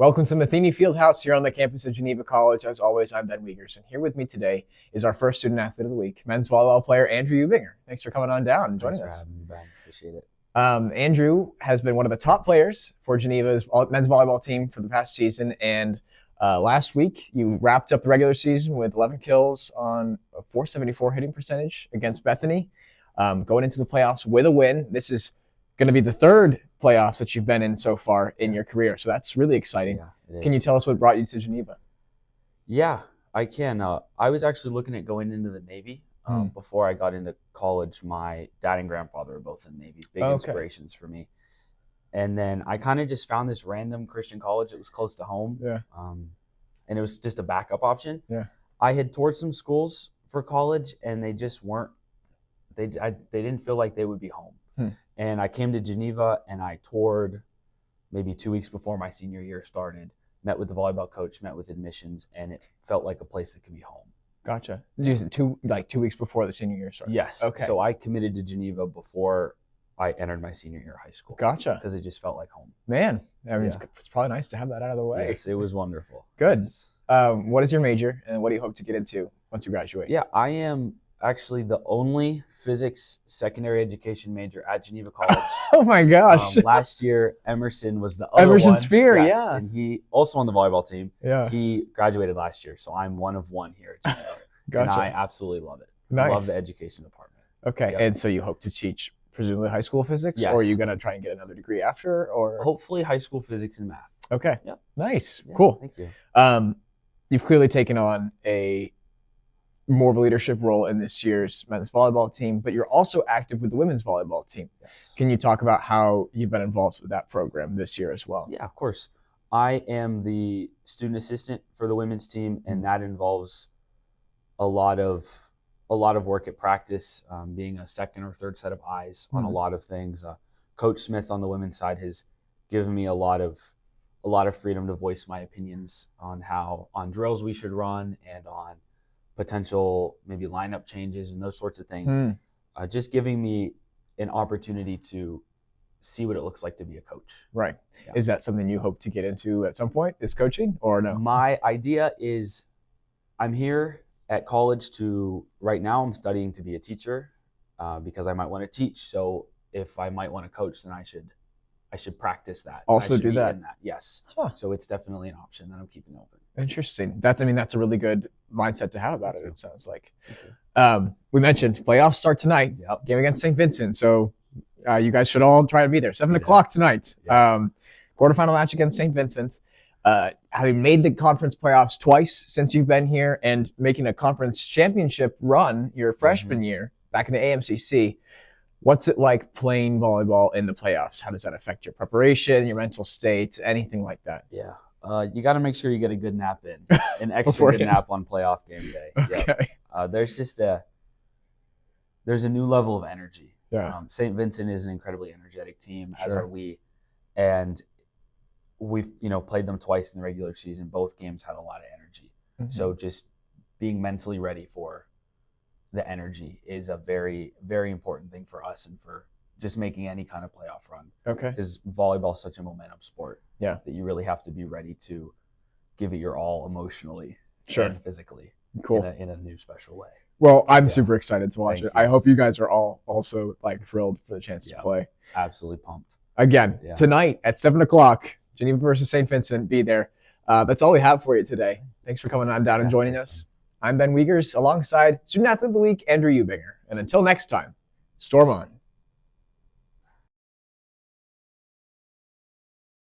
Welcome to Matheny Fieldhouse here on the campus of Geneva College. As always, I'm Ben Wiegers, and here with me today is our first student athlete of the week, men's volleyball player Andrew Ubinger. Thanks for coming on down and joining us. Thanks for having me, Ben. Appreciate it. Andrew has been one of the top players for Geneva's men's volleyball team for the past season, and last week you wrapped up the regular season with 11 kills on a .474 hitting percentage against Bethany, going into the playoffs with a win. This is going to be the third playoffs that you've been in so far in your career, so that's really exciting. Yeah, Can you tell us what brought you to Geneva? Yeah, I can. I was actually looking at going into the Navy before I got into college. My dad and grandfather were both in the Navy, big inspirations for me. And then I kind of just found this random Christian college that was close to home. Yeah. And it was just a backup option. Yeah. I had toured some schools for college, and they just weren't. They didn't feel like they would be home. And I came to Geneva, and I toured maybe 2 weeks before my senior year started, met with the volleyball coach, met with admissions, and it felt like a place that could be home. Gotcha. Did you say 2 weeks before the senior year started? Yes. Okay. So I committed to Geneva before I entered my senior year of high school. Gotcha. Because it just felt like home. Man, I mean, it's probably nice to have that out of the way. Yes, it was wonderful. Good. Yes. What is your major, and what do you hope to get into once you graduate? Yeah, I am actually the only physics secondary education major at Geneva College. Oh my gosh. Last year, Emerson was the other Emerson one. Spear, Yes, yeah. And he also on the volleyball team. Yeah. He graduated last year, so I'm one of one here at Geneva. Gotcha. And I absolutely love it. Nice. I love the education department. Okay, Yep. and so you hope to teach presumably high school physics, Yes. or are you going to try and get another degree after? Or Hopefully high school physics and math. Okay. Yep. Nice. Yeah, Cool. Thank you. You've clearly taken on a more of a leadership role in this year's men's volleyball team, but you're also active with the women's volleyball team. Yes. Can you talk about how you've been involved with that program this year as well? Yeah, of course. I am the student assistant for the women's team, and that involves a lot of work at practice, being a second or third set of eyes on a lot of things. Coach Smith on the women's side has given me a lot of freedom to voice my opinions on drills we should run and on potential maybe lineup changes and those sorts of things. Just giving me an opportunity to see what it looks like to be a coach. Right. Yeah. Is that something you hope to get into at some point, is coaching, or no? My idea is I'm here at college right now I'm studying to be a teacher because I might want to teach. So if I might want to coach, then I should practice that. Also I should do be that. in that. Yes. Huh. So it's definitely an option that I'm keeping open. Interesting. That's a really good mindset to have about it sounds like. We mentioned playoffs start tonight. Yep. Game against St. Vincent. So you guys should all try to be there. 7 o'clock tonight. Yeah. Quarterfinal match against St. Vincent. Having made the conference playoffs twice since you've been here and making a conference championship run your freshman year back in the AMCC, what's it like playing volleyball in the playoffs? How does that affect your preparation, your mental state, anything like that? Yeah. You got to make sure you get a good nap in, an extra good nap on playoff game day. Okay. Yep. There's a new level of energy. Yeah. St. Vincent is an incredibly energetic team, as Sure. are we. And we've, played them twice in the regular season. Both games had a lot of energy. Mhm. So just being mentally ready for the energy is a very, very important thing for us and for just making any kind of playoff run. Okay. Because volleyball is such a momentum sport. Yeah. That you really have to be ready to give it your all emotionally Sure. and physically. Cool. In a new special way. Well, I'm super excited to watch Thank it. you. I hope you guys are all also thrilled for the chance to Yeah. play. Absolutely pumped. Again, Yeah. tonight at 7 o'clock, Geneva versus St. Vincent. Be there. That's all we have for you today. Thanks for coming on down and joining us. I'm Ben Wiegers alongside Student Athlete of the Week, Andrew Ubinger. And until next time, storm on.